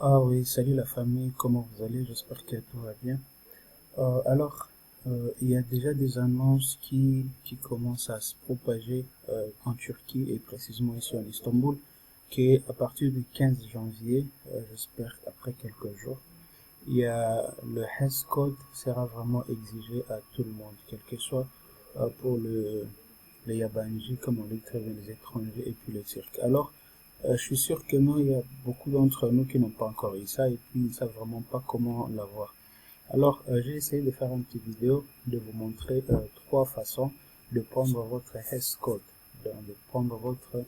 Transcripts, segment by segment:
Ah oui, salut la famille, comment vous allez? J'espère que tout va bien. Il y a déjà des annonces qui commencent à se propager en Turquie et précisément ici en Istanbul, qu'à partir du 15 janvier, j'espère après quelques jours, le HES code sera vraiment exigé à tout le monde, quel que soit pour les Yabanji, comme on dit très bien, les étrangers et puis le Turc. Je suis sûr que non, il y a beaucoup d'entre nous qui n'ont pas encore eu ça et puis ils ne savent vraiment pas comment l'avoir. J'ai essayé de faire une petite vidéo, de vous montrer trois façons de prendre votre HES code, de prendre votre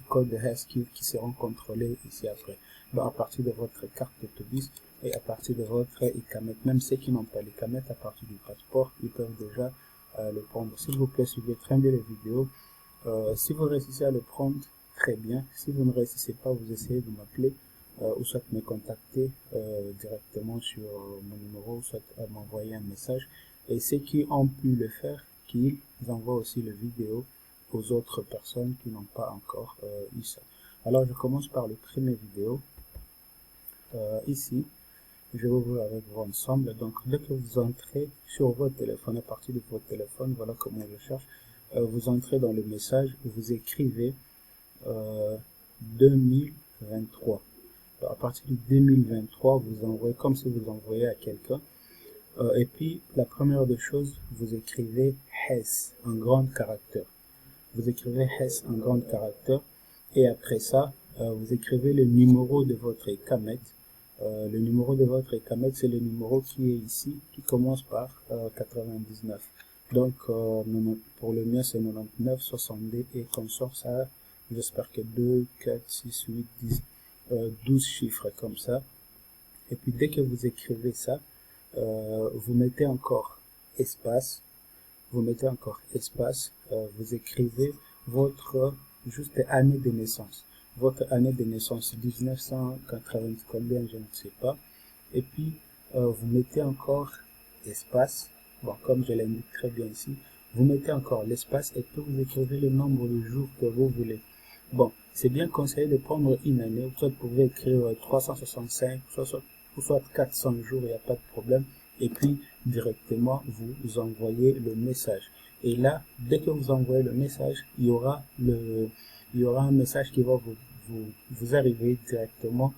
code de HES qui seront contrôlés ici après. Donc, à partir de votre carte d'autobus et à partir de votre ICAMET. Même ceux qui n'ont pas l'ICAMET, à partir du passeport, ils peuvent déjà le prendre. S'il vous plaît, suivez très bien les vidéos. Si vous réussissez à le prendre, très bien. Si vous ne réussissez pas, vous essayez de m'appeler ou soit me contacter directement sur mon numéro, ou soit m'envoyer un message. Et ceux qui ont pu le faire, qu'ils envoient aussi la vidéo aux autres personnes qui n'ont pas encore eu ça. Alors, je commence par le premier vidéo. Ici, je vais ouvrir avec vous ensemble. Donc, dès que vous entrez sur votre téléphone, à partir de votre téléphone, voilà comment je cherche, vous entrez dans le message, vous écrivez 2023. À partir de 2023, vous envoyez comme si vous envoyez à quelqu'un. Et puis, la première des choses, vous écrivez HES en grand caractère. Vous écrivez HES en grand caractère. Et après ça, vous écrivez le numéro de votre ECAMET. Le numéro de votre ECAMET, c'est le numéro qui est ici, qui commence par 99. Donc, pour le mien, c'est 99, 62 et consort ça. J'espère que 2, 4, 6, 8, 10, 12 chiffres comme ça. Et puis, dès que vous écrivez ça, vous mettez encore espace. Vous mettez encore espace. Vous écrivez votre juste année de naissance. Votre année de naissance, 1980, combien, je ne sais pas. Et puis, vous mettez encore espace. Bon, comme je l'indique très bien ici, vous mettez encore l'espace et puis vous écrivez le nombre de jours que vous voulez. Bon, c'est bien conseillé de prendre une année, soit vous pouvez écrire 365, soit 400 jours, il n'y a pas de problème. Et puis, directement, vous envoyez le message. Et là, dès que vous envoyez le message, il y aura un message qui va vous arriver directement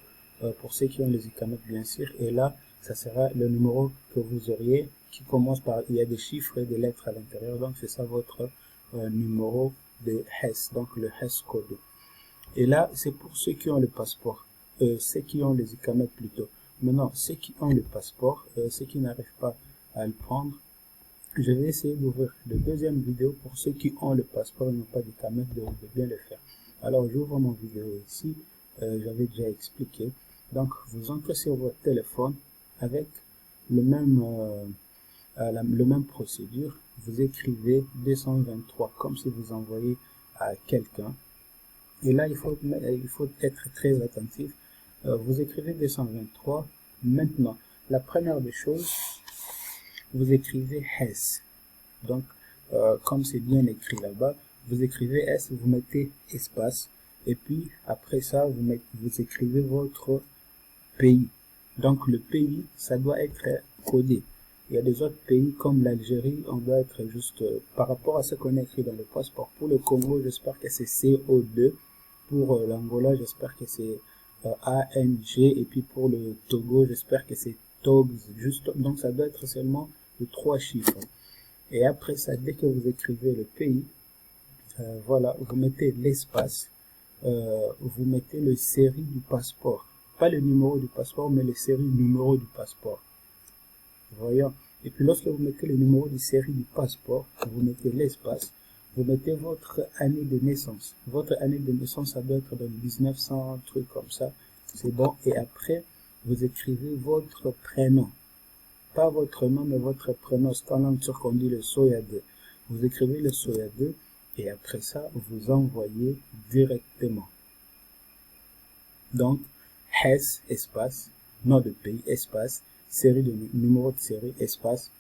pour ceux qui ont les ICAMET, bien sûr. Et là, ça sera le numéro que vous auriez qui commence par, il y a des chiffres et des lettres à l'intérieur. Donc, c'est ça votre numéro de HES, donc le HES code. Et là, c'est pour ceux qui ont le passeport, ceux qui ont les ICAMET plutôt. Maintenant, ceux qui ont le passeport, ceux qui n'arrivent pas à le prendre, je vais essayer d'ouvrir la deuxième vidéo pour ceux qui ont le passeport et n'ont pas d'ICAMET de bien le faire. Alors, j'ouvre mon vidéo ici, j'avais déjà expliqué. Donc, vous entrez sur votre téléphone avec le même procédure. Vous écrivez 223 comme si vous envoyez à quelqu'un. Et là, il faut être très attentif. Vous écrivez 223. Maintenant, la première des choses, vous écrivez HES. Donc, comme c'est bien écrit là-bas, vous écrivez S, vous mettez espace. Et puis, après ça, vous écrivez votre pays. Donc, le pays, ça doit être codé. Il y a des autres pays comme l'Algérie, on doit être juste par rapport à ce qu'on a écrit dans le passeport. Pour le Congo, j'espère que c'est CO2. Pour l'Angola, j'espère que c'est ANG. Et puis pour le Togo, j'espère que c'est TOGS. Juste, donc ça doit être seulement de 3 chiffres. Et après ça, dès que vous écrivez le pays, voilà, vous mettez l'espace, vous mettez le série du passeport. Pas le numéro du passeport, mais le série numéro du passeport. Voyons. Et puis lorsque vous mettez le numéro de série du passeport, vous mettez l'espace, vous mettez votre année de naissance. Votre année de naissance, ça doit être dans 1900, truc comme ça. C'est bon. Et après, vous écrivez votre prénom. Pas votre nom, mais votre prénom. C'est en langue turque qu'on dit le soyade. Vous écrivez le soyade et après ça, vous envoyez directement. Donc, HES, espace, nom de pays, espace, série de numéro de série, espace,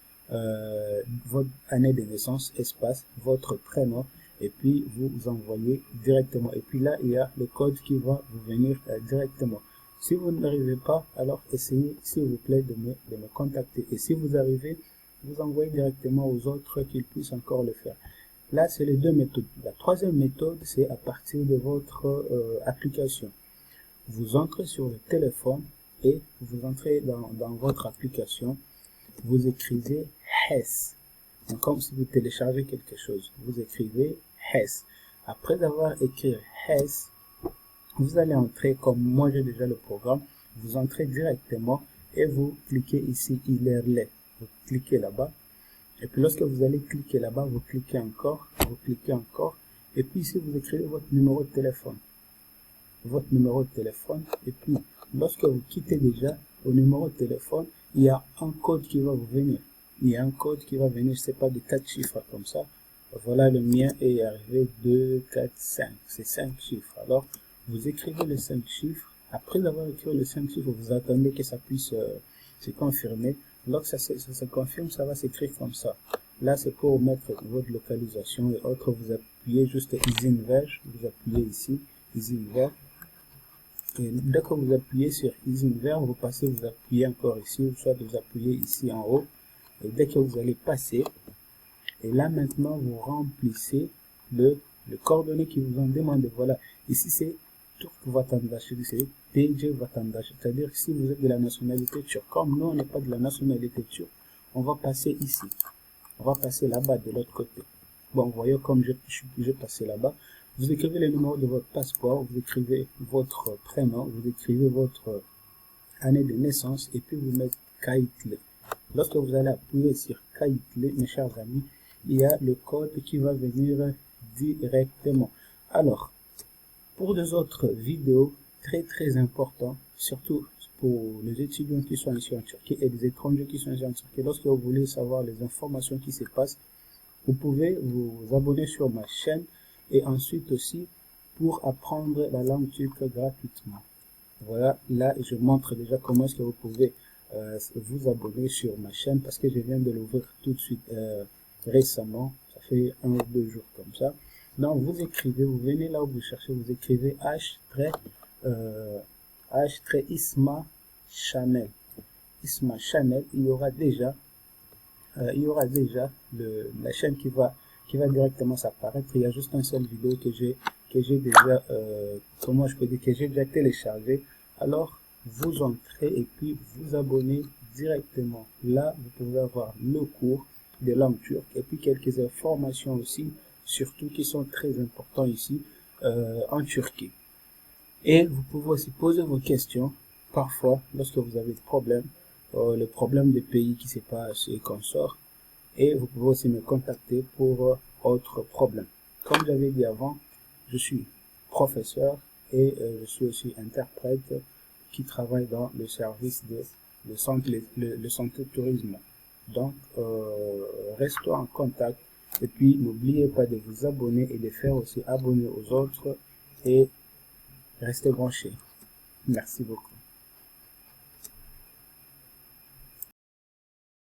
votre année de naissance, espace, votre prénom, et puis vous envoyez directement. Et puis là, il y a le code qui va vous venir directement. Si vous n'arrivez pas, alors essayez s'il vous plaît de me contacter. Et si vous arrivez, vous envoyez directement aux autres qu'ils puissent encore le faire. Là, c'est les deux méthodes. La troisième méthode, c'est à partir de votre application. Vous entrez sur le téléphone et vous entrez dans votre application. Vous écrivez HES. Donc, comme si vous téléchargez quelque chose. Vous écrivez HES. Après avoir écrit HES, vous allez entrer, comme moi j'ai déjà le programme, vous entrez directement et vous cliquez ici Ilerle. Vous cliquez là-bas. Et puis lorsque vous allez cliquer là-bas, vous cliquez encore, et puis ici vous écrivez votre numéro de téléphone. Votre numéro de téléphone, et puis lorsque vous quittez déjà au numéro de téléphone, il y a un code qui va vous venir. Il y a un code qui va venir, c'est pas de 4 chiffres comme ça. Voilà, le mien est arrivé 2, 4, 5. C'est 5 chiffres. Alors, vous écrivez les 5 chiffres. Après avoir écrit les 5 chiffres, vous attendez que ça puisse se confirmer. Lorsque ça se confirme, ça va s'écrire comme ça. Là, c'est pour mettre votre localisation et autres. Vous appuyez juste Easy Verge. Vous appuyez ici, Easy Verge. Et dès que vous appuyez sur Easy Verge, vous passez, vous appuyez encore ici, ou soit vous appuyez ici en haut. Et dès que vous allez passer, et là maintenant, vous remplissez le coordonnées qui vous ont demandé. Voilà, ici c'est Türk vatandaşı, c'est TC vatandaşı, c'est-à-dire que si vous êtes de la nationalité turque, comme nous on n'est pas de la nationalité turque, on va passer ici, on va passer là-bas de l'autre côté. Bon, vous voyez comme je passé là-bas, vous écrivez le numéro de votre passeport, vous écrivez votre prénom, vous écrivez votre année de naissance et puis vous mettez Kayıtlı. Lorsque vous allez appuyer sur Kayıtlı, mes chers amis, il y a le code qui va venir directement. Alors, pour des autres vidéos très importantes, surtout pour les étudiants qui sont ici en Turquie et des étrangers qui sont ici en Turquie, lorsque vous voulez savoir les informations qui se passent, vous pouvez vous abonner sur ma chaîne et ensuite aussi pour apprendre la langue turque gratuitement. Voilà, là je montre déjà comment est-ce que vous pouvez vous abonner sur ma chaîne parce que je viens de l'ouvrir tout de suite récemment, ça fait 1 ou 2 jours comme ça. Donc vous écrivez, vous venez là où vous cherchez, vous écrivez Isma Channel. Isma Channel, il y aura déjà la chaîne qui va directement s'apparaître. Il y a juste une seule vidéo que j'ai déjà comment je peux dire, que j'ai déjà téléchargé. Alors vous entrez et puis vous abonnez directement. Là vous pouvez avoir le cours de langue turque et puis quelques informations aussi, surtout qui sont très importants ici en Turquie. Et vous pouvez aussi poser vos questions parfois lorsque vous avez des problèmes, le problème des pays qui se passe et qu'on sort. Et vous pouvez aussi me contacter pour autres problèmes. Comme j'avais dit avant, je suis professeur et je suis aussi interprète qui travaille dans le service de le centre tourisme. Donc, restons en contact et puis n'oubliez pas de vous abonner et de faire aussi abonner aux autres et restez branchés. Merci beaucoup.